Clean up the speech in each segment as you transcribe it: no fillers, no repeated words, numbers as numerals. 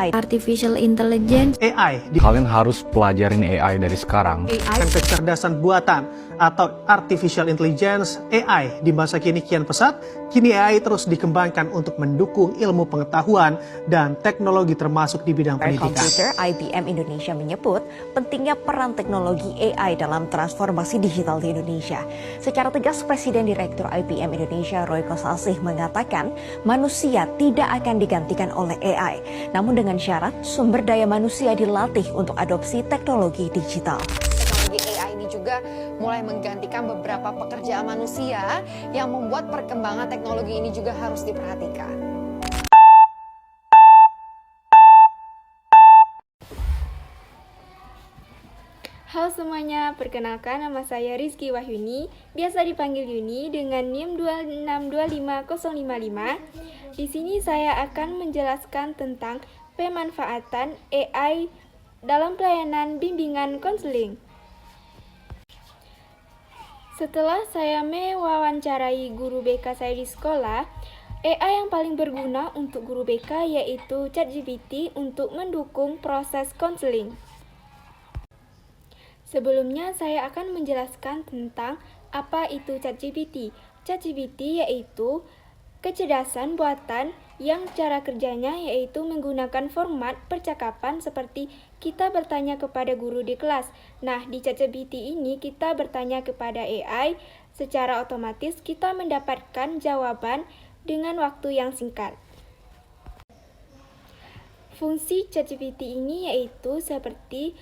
AI, Artificial Intelligence. AI. Kalian harus pelajarin AI dari sekarang. AI kecerdasan buatan atau Artificial Intelligence AI di masa kini kian pesat. Kini AI terus dikembangkan untuk mendukung ilmu pengetahuan dan teknologi termasuk di bidang pendidikan. Komputer IBM Indonesia menyebut pentingnya peran teknologi AI dalam transformasi digital di Indonesia. Secara tegas, Presiden Direktur IBM Indonesia Roy Kosasih mengatakan manusia tidak akan digantikan oleh AI, namun dengan syarat sumber daya manusia dilatih untuk adopsi teknologi digital. Teknologi AI ini juga mulai menggantikan beberapa pekerjaan manusia yang membuat perkembangan teknologi ini juga harus diperhatikan. Halo semuanya, perkenalkan nama saya Rizky Wahyuni, biasa dipanggil Yuni dengan NIM 2625055. Di sini saya akan menjelaskan tentang pemanfaatan AI dalam pelayanan bimbingan konseling. Setelah saya mewawancarai guru BK saya di sekolah, AI yang paling berguna untuk guru BK yaitu ChatGPT untuk mendukung proses konseling. Sebelumnya saya akan menjelaskan tentang apa itu ChatGPT. ChatGPT yaitu kecerdasan buatan yang cara kerjanya yaitu menggunakan format percakapan seperti kita bertanya kepada guru di kelas. Nah, di ChatGPT ini kita bertanya kepada AI, secara otomatis kita mendapatkan jawaban dengan waktu yang singkat. Fungsi ChatGPT ini yaitu seperti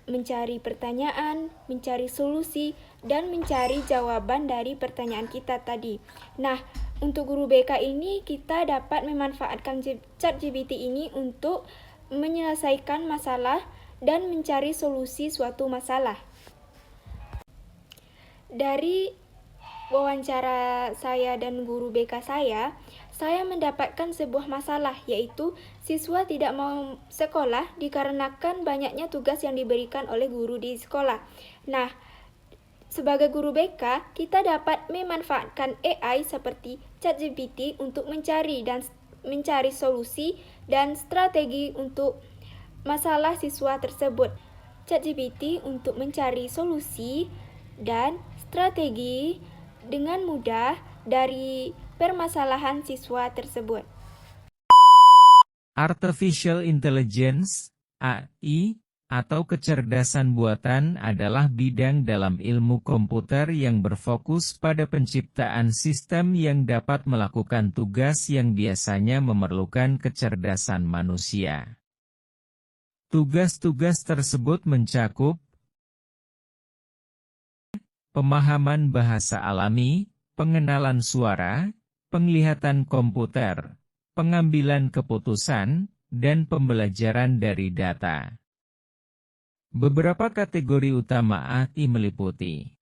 mencari pertanyaan, mencari solusi, dan mencari jawaban dari pertanyaan kita tadi. Nah, untuk guru BK ini kita dapat memanfaatkan ChatGPT ini untuk menyelesaikan masalah dan mencari solusi suatu masalah. Dari wawancara saya dan guru BK saya mendapatkan sebuah masalah, yaitu siswa tidak mau sekolah dikarenakan banyaknya tugas yang diberikan oleh guru di sekolah. Nah, sebagai guru BK, kita dapat memanfaatkan AI seperti ChatGPT untuk mencari solusi dan strategi untuk masalah siswa tersebut. ChatGPT untuk mencari solusi dan strategi dengan mudah dari permasalahan siswa tersebut. Artificial Intelligence (AI) atau kecerdasan buatan adalah bidang dalam ilmu komputer yang berfokus pada penciptaan sistem yang dapat melakukan tugas yang biasanya memerlukan kecerdasan manusia. Tugas-tugas tersebut mencakup pemahaman bahasa alami, pengenalan suara, penglihatan komputer, pengambilan keputusan, dan pembelajaran dari data. Beberapa kategori utama AI meliputi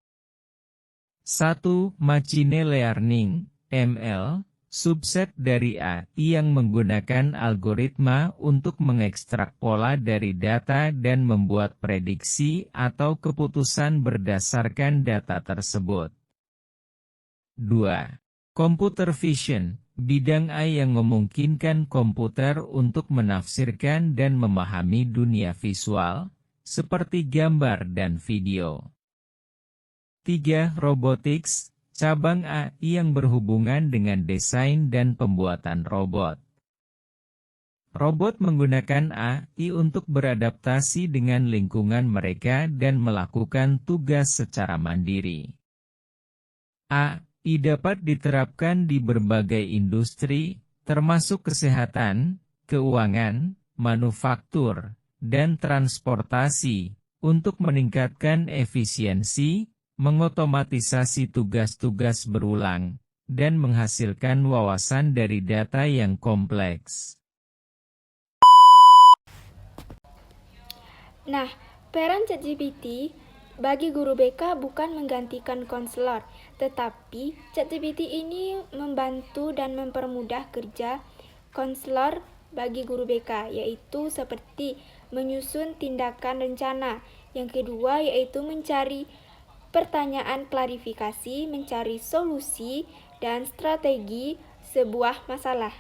1. Machine Learning (ML), subset dari AI yang menggunakan algoritma untuk mengekstrak pola dari data dan membuat prediksi atau keputusan berdasarkan data tersebut. 2. Computer Vision, bidang AI yang memungkinkan komputer untuk menafsirkan dan memahami dunia visual, seperti gambar dan video. 3. Robotics, cabang AI yang berhubungan dengan desain dan pembuatan robot. Robot menggunakan AI untuk beradaptasi dengan lingkungan mereka dan melakukan tugas secara mandiri. AI dapat diterapkan di berbagai industri, termasuk kesehatan, keuangan, manufaktur, dan transportasi, untuk meningkatkan efisiensi, mengotomatisasi tugas-tugas berulang, dan menghasilkan wawasan dari data yang kompleks. Nah, peran ChatGPT bagi guru BK bukan menggantikan konselor, tetapi ChatGPT ini membantu dan mempermudah kerja konselor bagi guru BK, yaitu seperti menyusun tindakan rencana. Yang kedua yaitu mencari pertanyaan klarifikasi, mencari solusi dan strategi sebuah masalah.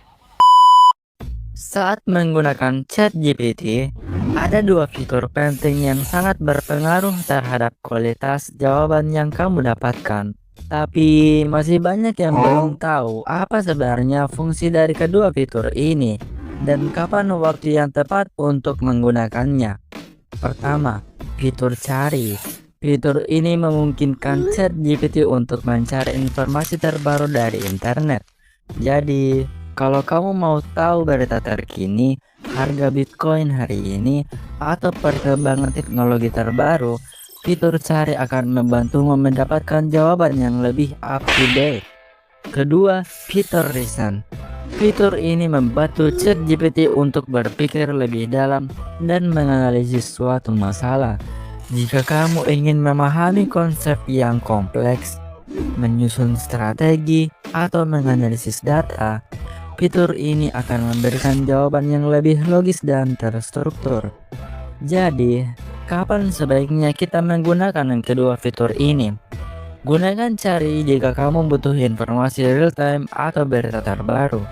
Saat menggunakan ChatGPT, ada dua fitur penting yang sangat berpengaruh terhadap kualitas jawaban yang kamu dapatkan. Tapi masih banyak yang belum tahu apa sebenarnya fungsi dari kedua fitur ini dan kapan waktu yang tepat untuk menggunakannya. Pertama, fitur cari. Fitur ini memungkinkan ChatGPT untuk mencari informasi terbaru dari internet. Jadi, kalau kamu mau tahu berita terkini, harga Bitcoin hari ini, atau perkembangan teknologi terbaru, fitur cari akan membantumu mendapatkan jawaban yang lebih up to date. Kedua, fitur reason. Fitur ini membantu ChatGPT untuk berpikir lebih dalam dan menganalisis suatu masalah. Jika kamu ingin memahami konsep yang kompleks, menyusun strategi, atau menganalisis data, fitur ini akan memberikan jawaban yang lebih logis dan terstruktur. Jadi, kapan sebaiknya kita menggunakan yang kedua fitur ini? Gunakan cari jika kamu butuh informasi real time atau berita terbaru.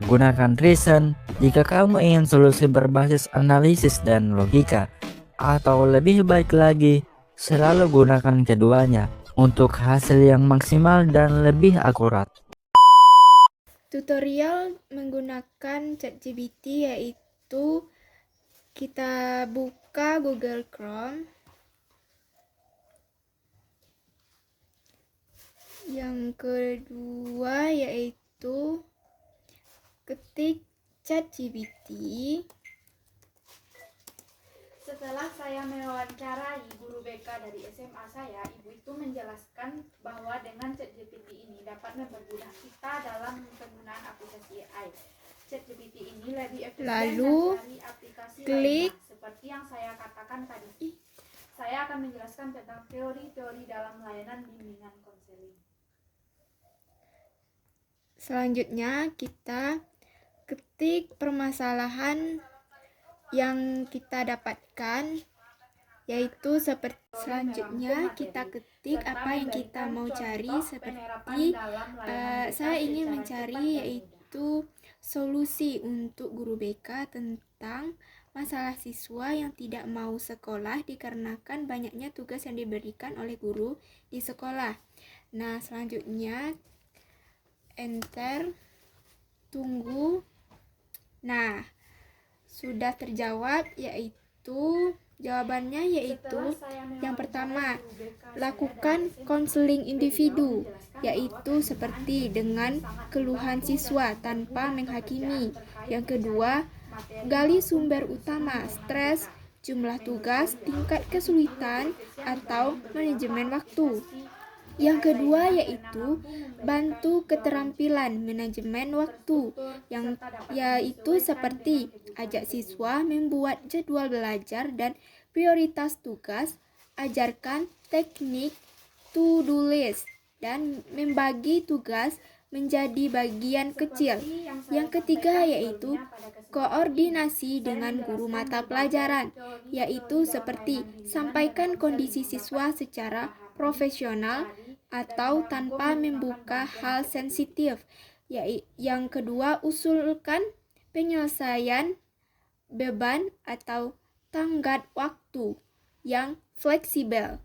Gunakan reason jika kamu ingin solusi berbasis analisis dan logika. Atau lebih baik lagi, selalu gunakan keduanya untuk hasil yang maksimal dan lebih akurat. Tutorial menggunakan ChatGPT yaitu kita buka Google Chrome. Yang kedua yaitu ketik ChatGPT. Setelah saya mewawancarai guru BK dari SMA saya, ibu itu menjelaskan bahwa dengan ChatGPT ini dapat mempermudah kita dalam penggunaan aplikasi AI. ChatGPT ini lebih efisien dari aplikasi lainnya. Seperti yang saya katakan tadi, saya akan menjelaskan tentang teori-teori dalam layanan bimbingan konseling. Selanjutnya kita ketik permasalahan yang kita dapatkan, yaitu seperti selanjutnya kita ketik apa yang kita mau cari, seperti saya ingin mencari yaitu solusi untuk guru BK tentang masalah siswa yang tidak mau sekolah dikarenakan banyaknya tugas yang diberikan oleh guru di sekolah. Nah, selanjutnya enter, tunggu. Nah, sudah terjawab, yaitu jawabannya yaitu yang pertama, lakukan konseling individu, yaitu seperti dengan keluhan siswa tanpa menghakimi. Yang kedua, gali sumber utama, stres, jumlah tugas, tingkat kesulitan, atau manajemen waktu. Yang kedua yaitu bantu keterampilan manajemen waktu, yang yaitu seperti ajak siswa membuat jadwal belajar dan prioritas tugas, ajarkan teknik to-do list, dan membagi tugas menjadi bagian kecil. Yang ketiga yaitu koordinasi dengan guru mata pelajaran, yaitu seperti sampaikan kondisi siswa secara profesional atau tanpa membuka hal sensitif. Yang kedua, usulkan penyelesaian beban atau tenggat waktu yang fleksibel.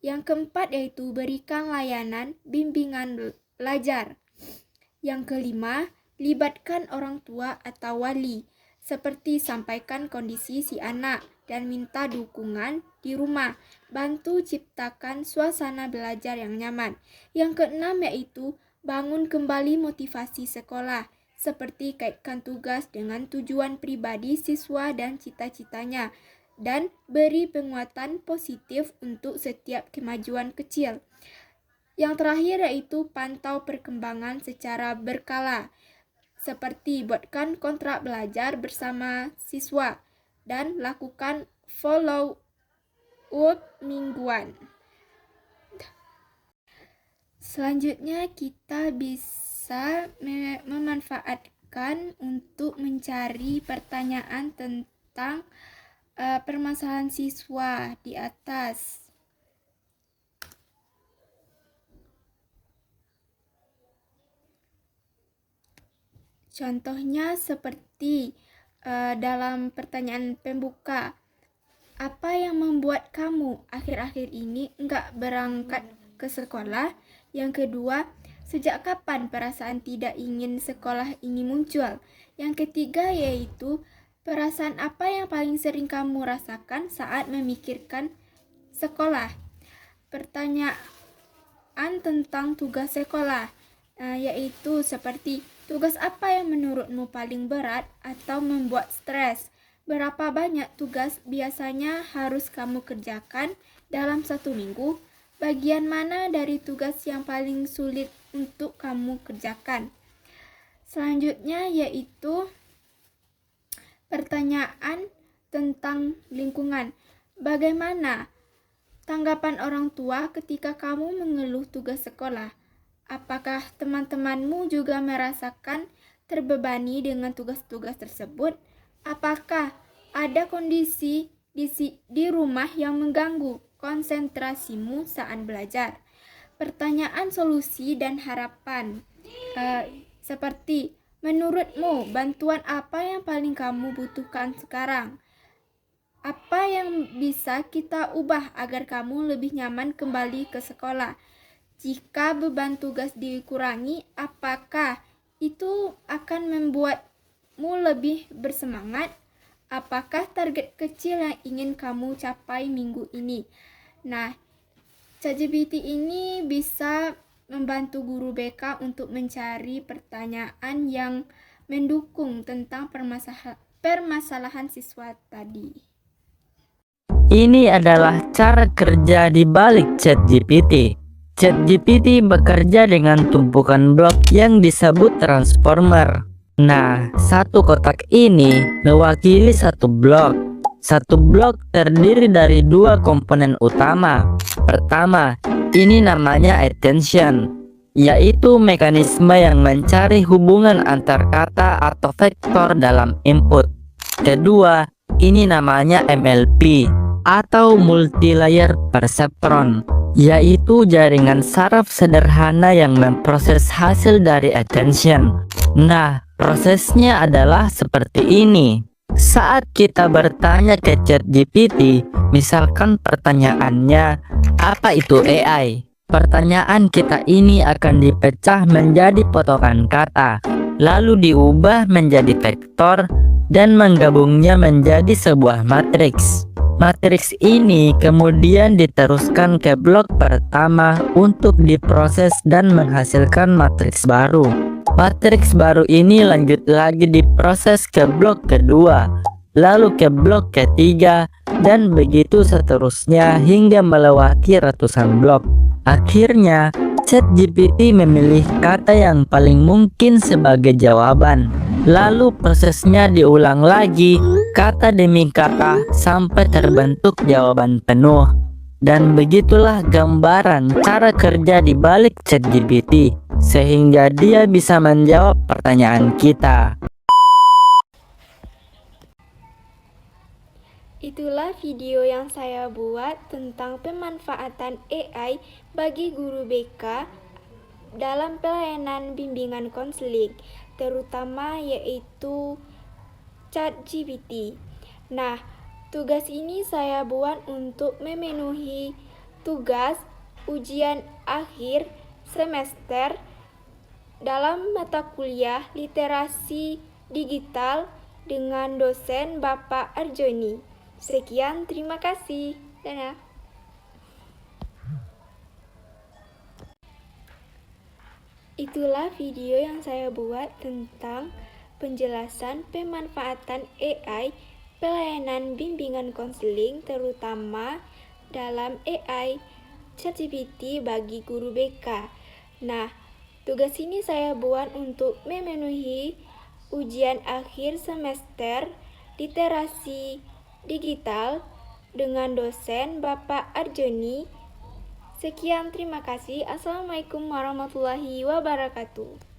Yang keempat yaitu berikan layanan bimbingan belajar. Yang kelima, libatkan orang tua atau wali, seperti sampaikan kondisi si anak dan minta dukungan di rumah. Bantu ciptakan suasana belajar yang nyaman. Yang keenam yaitu bangun kembali motivasi sekolah, seperti kaitkan tugas dengan tujuan pribadi siswa dan cita-citanya, dan beri penguatan positif untuk setiap kemajuan kecil. Yang terakhir yaitu pantau perkembangan secara berkala, seperti buatkan kontrak belajar bersama siswa dan lakukan follow up mingguan. Selanjutnya kita bisa memanfaatkan untuk mencari pertanyaan tentang permasalahan siswa di atas. Contohnya seperti dalam pertanyaan pembuka, apa yang membuat kamu akhir-akhir ini enggak berangkat ke sekolah? Yang kedua, sejak kapan perasaan tidak ingin sekolah ini muncul? Yang ketiga yaitu, perasaan apa yang paling sering kamu rasakan saat memikirkan sekolah? Pertanyaan tentang tugas sekolah, yaitu seperti, tugas apa yang menurutmu paling berat atau membuat stres? Berapa banyak tugas biasanya harus kamu kerjakan dalam satu minggu? Bagian mana dari tugas yang paling sulit untuk kamu kerjakan? Selanjutnya yaitu pertanyaan tentang lingkungan. Bagaimana tanggapan orang tua ketika kamu mengeluh tugas sekolah? Apakah teman-temanmu juga merasakan terbebani dengan tugas-tugas tersebut? Apakah ada kondisi di rumah yang mengganggu konsentrasimu saat belajar? Pertanyaan solusi dan harapan, seperti, menurutmu bantuan apa yang paling kamu butuhkan sekarang? Apa yang bisa kita ubah agar kamu lebih nyaman kembali ke sekolah? Jika beban tugas dikurangi, apakah itu akan membuatmu lebih bersemangat? Apakah target kecil yang ingin kamu capai minggu ini? Nah, ChatGPT ini bisa membantu guru BK untuk mencari pertanyaan yang mendukung tentang permasalahan siswa tadi. Ini adalah cara kerja di balik ChatGPT. ChatGPT bekerja dengan tumpukan blok yang disebut transformer. Nah, satu kotak ini mewakili satu blok. Satu blok terdiri dari dua komponen utama. Pertama, ini namanya attention, yaitu mekanisme yang mencari hubungan antar kata atau vektor dalam input. Kedua, ini namanya MLP atau multilayer perceptron, yaitu jaringan saraf sederhana yang memproses hasil dari attention. Nah, prosesnya adalah seperti ini. Saat kita bertanya ke ChatGPT, misalkan pertanyaannya, apa itu AI? Pertanyaan kita ini akan dipecah menjadi potongan kata, lalu diubah menjadi vektor, dan menggabungnya menjadi sebuah matriks. Matriks ini kemudian diteruskan ke blok pertama untuk diproses dan menghasilkan matriks baru. Matriks baru ini lanjut lagi diproses ke blok kedua, lalu ke blok ketiga, dan begitu seterusnya hingga melewati ratusan blok. Akhirnya, ChatGPT memilih kata yang paling mungkin sebagai jawaban. Lalu prosesnya diulang lagi, kata demi kata, sampai terbentuk jawaban penuh. Dan begitulah gambaran cara kerja di balik ChatGPT, sehingga dia bisa menjawab pertanyaan kita. Itulah video yang saya buat tentang pemanfaatan AI bagi guru BK dalam pelayanan bimbingan konseling, terutama yaitu ChatGPT. Nah, tugas ini saya buat untuk memenuhi tugas ujian akhir semester dalam mata kuliah literasi digital dengan dosen Bapak Arjoni. Sekian, terima kasih. Dadah. Itulah video yang saya buat tentang penjelasan pemanfaatan AI pelayanan bimbingan konseling, terutama dalam AI ChatGPT bagi guru BK. Nah, tugas ini saya buat untuk memenuhi ujian akhir semester literasi digital dengan dosen Bapak Arjoni. Sekian, terima kasih. Assalamualaikum warahmatullahi wabarakatuh.